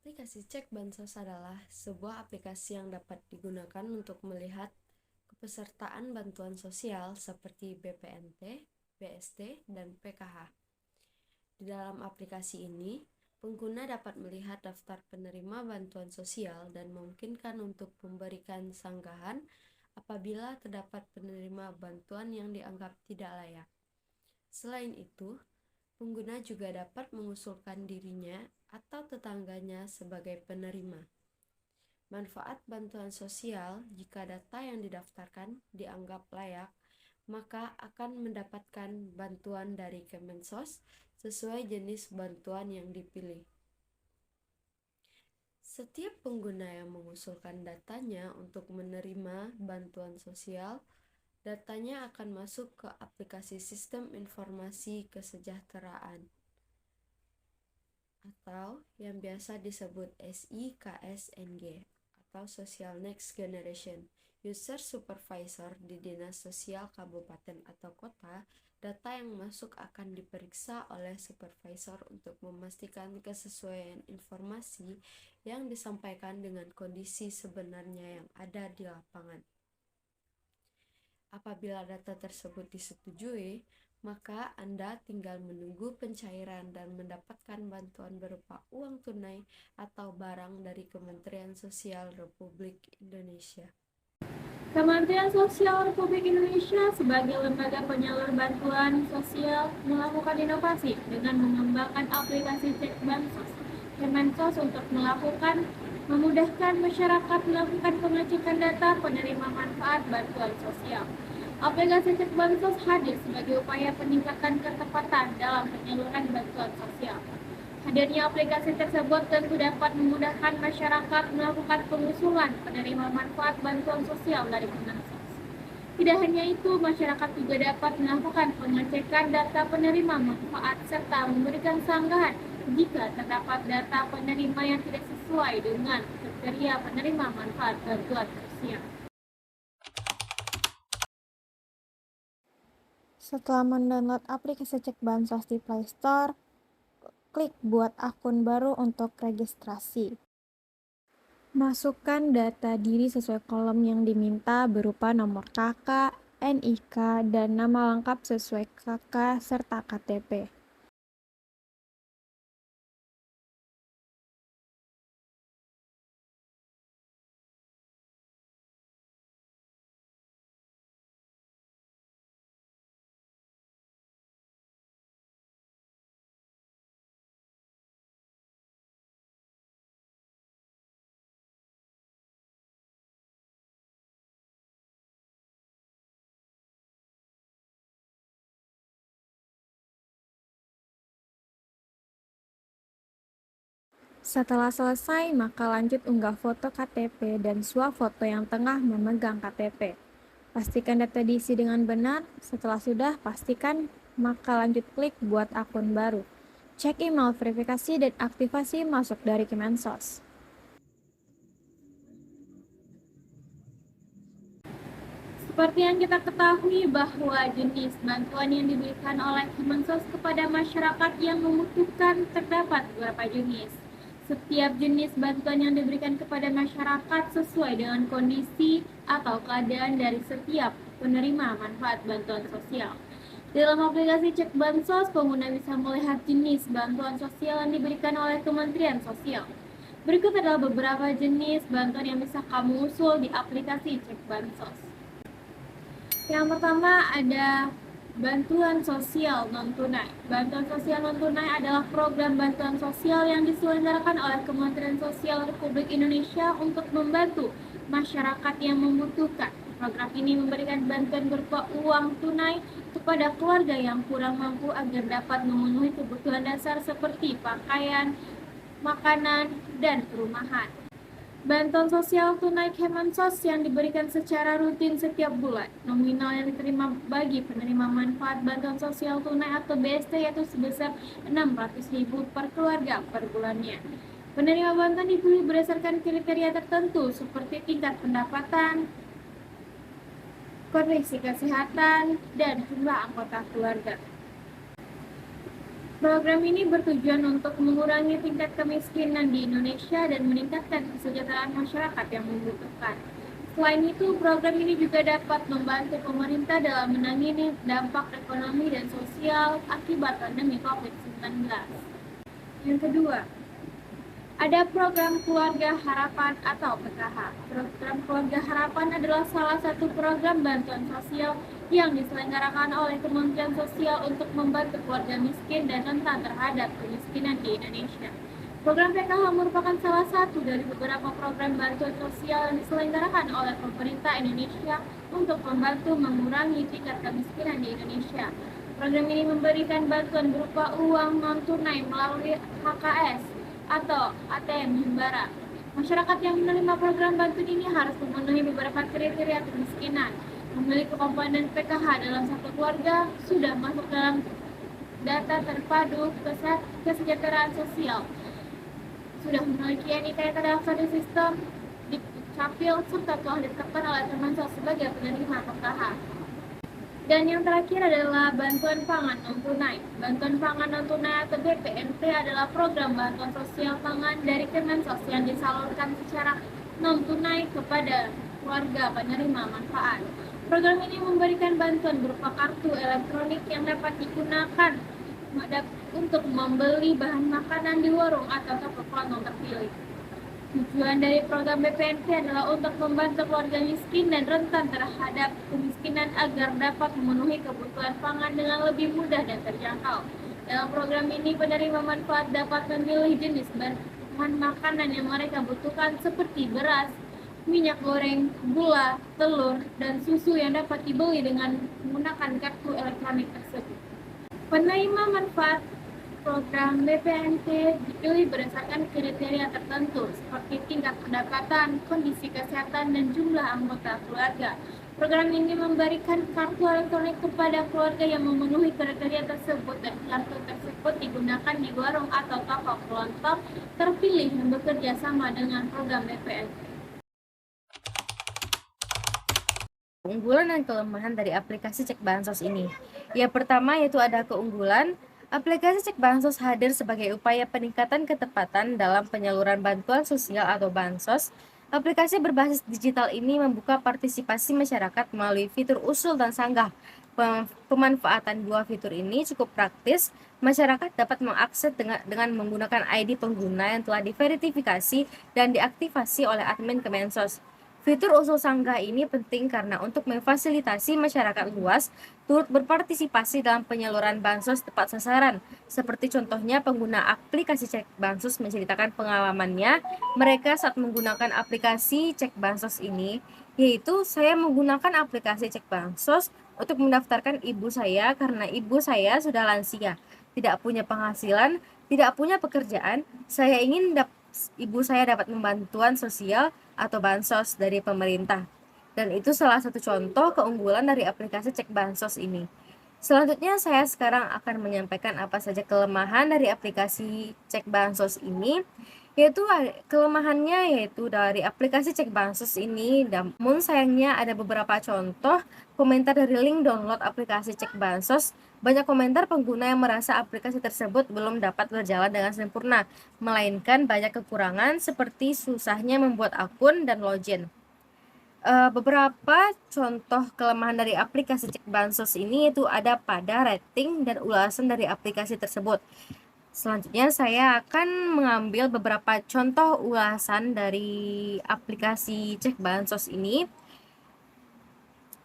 Aplikasi Cek Bansos adalah sebuah aplikasi yang dapat digunakan untuk melihat kepesertaan bantuan sosial seperti BPNT, BST, dan PKH. Di dalam aplikasi ini, pengguna dapat melihat daftar penerima bantuan sosial dan memungkinkan untuk memberikan sanggahan apabila terdapat penerima bantuan yang dianggap tidak layak. Selain itu, pengguna juga dapat mengusulkan dirinya atau tetangganya sebagai penerima. Manfaat bantuan sosial: jika data yang didaftarkan dianggap layak, maka akan mendapatkan bantuan dari Kemensos sesuai jenis bantuan yang dipilih. Setiap pengguna yang mengusulkan datanya untuk menerima bantuan sosial, datanya akan masuk ke aplikasi Sistem Informasi Kesejahteraan atau yang biasa disebut SIKSNG atau Social Next Generation. User Supervisor di Dinas Sosial Kabupaten atau Kota, data yang masuk akan diperiksa oleh supervisor untuk memastikan kesesuaian informasi yang disampaikan dengan kondisi sebenarnya yang ada di lapangan. Apabila data tersebut disetujui, maka Anda tinggal menunggu pencairan dan mendapatkan bantuan berupa uang tunai atau barang dari Kementerian Sosial Republik Indonesia. Kementerian Sosial Republik Indonesia sebagai lembaga penyalur bantuan sosial melakukan inovasi dengan mengembangkan aplikasi Cek Bansos Kemensos untuk memudahkan masyarakat melakukan pengecekan data penerima manfaat bantuan sosial. Aplikasi Cek Bansos hadir sebagai upaya peningkatan ketepatan dalam penyaluran bantuan sosial. Hadirnya aplikasi tersebut tentu dapat memudahkan masyarakat melakukan pengusulan penerima manfaat bantuan sosial dari Kemensos. Tidak hanya itu, masyarakat juga dapat melakukan pengecekan data penerima manfaat serta memberikan sanggahan jika terdapat data penerima yang tidak sesuai dengan kriteria penerima manfaat bantuan sosial. Setelah mendownload aplikasi Cek Bansos di Play Store, klik buat akun baru untuk registrasi. Masukkan data diri sesuai kolom yang diminta berupa nomor KK, NIK, dan nama lengkap sesuai KK serta KTP. Setelah selesai, maka lanjut unggah foto KTP dan swafoto yang tengah memegang KTP. Pastikan data diisi dengan benar. Setelah sudah, pastikan maka lanjut klik buat akun baru. Cek email verifikasi dan aktivasi masuk dari Kemensos. Seperti yang kita ketahui bahwa jenis bantuan yang diberikan oleh Kemensos kepada masyarakat yang membutuhkan terdapat beberapa jenis. Setiap jenis bantuan yang diberikan kepada masyarakat sesuai dengan kondisi atau keadaan dari setiap penerima manfaat bantuan sosial. Dalam aplikasi Cek Bansos, pengguna bisa melihat jenis bantuan sosial yang diberikan oleh Kementerian Sosial. Berikut adalah beberapa jenis bantuan yang bisa kamu usul di aplikasi Cek Bansos. Yang pertama ada bantuan sosial non-tunai. Bantuan sosial non-tunai adalah program bantuan sosial yang diselenggarakan oleh Kementerian Sosial Republik Indonesia untuk membantu masyarakat yang membutuhkan. Program ini memberikan bantuan berupa uang tunai kepada keluarga yang kurang mampu agar dapat memenuhi kebutuhan dasar seperti pakaian, makanan, dan perumahan. Bantuan sosial tunai Kemensos yang diberikan secara rutin setiap bulan. Nominal yang diterima bagi penerima manfaat bantuan sosial tunai atau BST yaitu sebesar 600.000 per keluarga per bulannya. Penerima bantuan dipilih berdasarkan kriteria tertentu seperti tingkat pendapatan, kondisi kesehatan, dan jumlah anggota keluarga. Program ini bertujuan untuk mengurangi tingkat kemiskinan di Indonesia dan meningkatkan kesejahteraan masyarakat yang membutuhkan. Selain itu, program ini juga dapat membantu pemerintah dalam menangani dampak ekonomi dan sosial akibat pandemi COVID-19. Yang kedua, ada program Keluarga Harapan atau PKH. Program Keluarga Harapan adalah salah satu program bantuan sosial yang diselenggarakan oleh Kementerian Sosial untuk membantu keluarga miskin dan rentan terhadap kemiskinan di Indonesia. Program PKH merupakan salah satu dari beberapa program bantuan sosial yang diselenggarakan oleh pemerintah Indonesia untuk membantu mengurangi tingkat kemiskinan di Indonesia. Program ini memberikan bantuan berupa uang non-tunai melalui HKS atau ATM Himbara. Masyarakat yang menerima program bantuan ini harus memenuhi beberapa kriteria kemiskinan. Memiliki komponen PKH dalam satu keluarga sudah masuk dalam data terpadu kesejahteraan sosial, sudah memiliki NIK dalam satu sistem Dukcapil, serta telah ditetapkan oleh Kemensos sebagai penerima PKH. Dan yang terakhir adalah bantuan pangan non-tunai. Bantuan pangan non-tunai atau BPNT adalah program bantuan sosial pangan dari Kemensos yang disalurkan secara non-tunai kepada keluarga penerima manfaat. Program ini memberikan bantuan berupa kartu elektronik yang dapat digunakan untuk membeli bahan makanan di warung atau toko kelontong terpilih. Tujuan dari program BPNT adalah untuk membantu keluarga miskin dan rentan terhadap kemiskinan agar dapat memenuhi kebutuhan pangan dengan lebih mudah dan terjangkau. Dalam program ini, penerima manfaat dapat memilih jenis bahan makanan yang mereka butuhkan seperti beras, minyak goreng, gula, telur, dan susu yang dapat dibeli dengan menggunakan kartu elektronik tersebut. Penerima manfaat program BPNT dipilih berdasarkan kriteria tertentu seperti tingkat pendapatan, kondisi kesehatan, dan jumlah anggota keluarga. Program ini memberikan kartu elektronik kepada keluarga yang memenuhi kriteria tersebut dan kartu tersebut digunakan di warung atau toko kelontong terpilih yang bekerja sama dengan program BPNT. Keunggulan dan kelemahan dari aplikasi Cek Bansos ini. Yang pertama yaitu ada keunggulan. Aplikasi Cek Bansos hadir sebagai upaya peningkatan ketepatan dalam penyaluran bantuan sosial atau bansos. Aplikasi berbasis digital ini membuka partisipasi masyarakat melalui fitur usul dan sanggah. Pemanfaatan dua fitur ini cukup praktis. Masyarakat dapat mengakses dengan menggunakan ID pengguna yang telah diverifikasi dan diaktifasi oleh admin Kemensos. Fitur usul sanggah ini penting karena untuk memfasilitasi masyarakat luas turut berpartisipasi dalam penyaluran bansos tepat sasaran. Seperti contohnya pengguna aplikasi Cek Bansos menceritakan pengalamannya mereka saat menggunakan aplikasi Cek Bansos ini, yaitu saya menggunakan aplikasi Cek Bansos untuk mendaftarkan ibu saya karena ibu saya sudah lansia, tidak punya penghasilan, tidak punya pekerjaan. Saya ingin ibu saya dapat bantuan sosial atau bansos dari pemerintah. Dan itu salah satu contoh keunggulan dari aplikasi Cek Bansos ini. Selanjutnya saya sekarang akan menyampaikan apa saja kelemahan dari aplikasi Cek Bansos ini. Yaitu kelemahannya yaitu dari aplikasi Cek Bansos ini, namun sayangnya ada beberapa contoh komentar dari link download aplikasi Cek Bansos. Banyak komentar pengguna yang merasa aplikasi tersebut belum dapat berjalan dengan sempurna, melainkan banyak kekurangan seperti susahnya membuat akun dan login. Beberapa contoh kelemahan dari aplikasi Cek Bansos ini itu ada pada rating dan ulasan dari aplikasi tersebut. Selanjutnya saya akan mengambil beberapa contoh ulasan dari aplikasi Cek Bansos ini.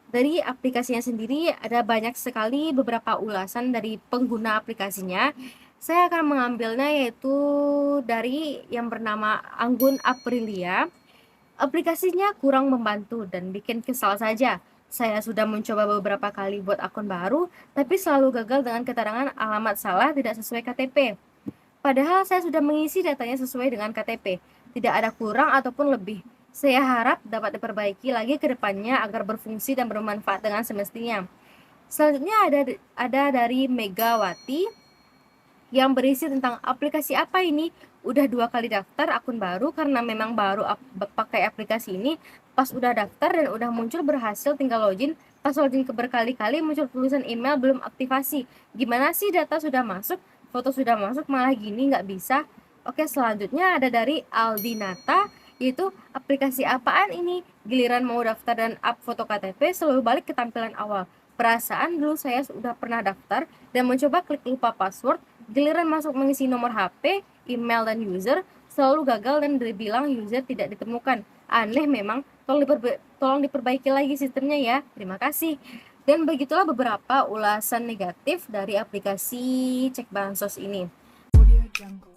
Dari aplikasinya sendiri ada banyak sekali beberapa ulasan dari pengguna aplikasinya. Saya akan mengambilnya yaitu dari yang bernama Anggun Aprilia. Aplikasinya kurang membantu dan bikin kesal saja. Saya sudah mencoba beberapa kali buat akun baru, tapi selalu gagal dengan keterangan alamat salah tidak sesuai KTP. Padahal saya sudah mengisi datanya sesuai dengan KTP, tidak ada kurang ataupun lebih. Saya harap dapat diperbaiki lagi ke depannya agar berfungsi dan bermanfaat dengan semestinya. Selanjutnya ada dari Megawati yang berisi tentang aplikasi apa ini. Udah 2 kali daftar akun baru karena memang baru pakai aplikasi ini. Pas udah daftar dan udah muncul berhasil tinggal login. Pas login berkali-kali muncul tulisan email belum aktivasi. Gimana sih data sudah masuk? foto sudah masuk malah gini nggak bisa. Oke, selanjutnya ada dari Aldinata, yaitu aplikasi apaan ini? Giliran mau daftar dan up foto KTP selalu balik ke tampilan awal. Perasaan dulu saya sudah pernah daftar dan mencoba klik lupa password, giliran masuk mengisi nomor HP, email, dan user, selalu gagal dan dibilang user tidak ditemukan. Aneh memang, tolong diperbaiki lagi sistemnya ya. Terima kasih. Dan begitulah beberapa ulasan negatif dari aplikasi Cek Bansos ini. Audio Jungle.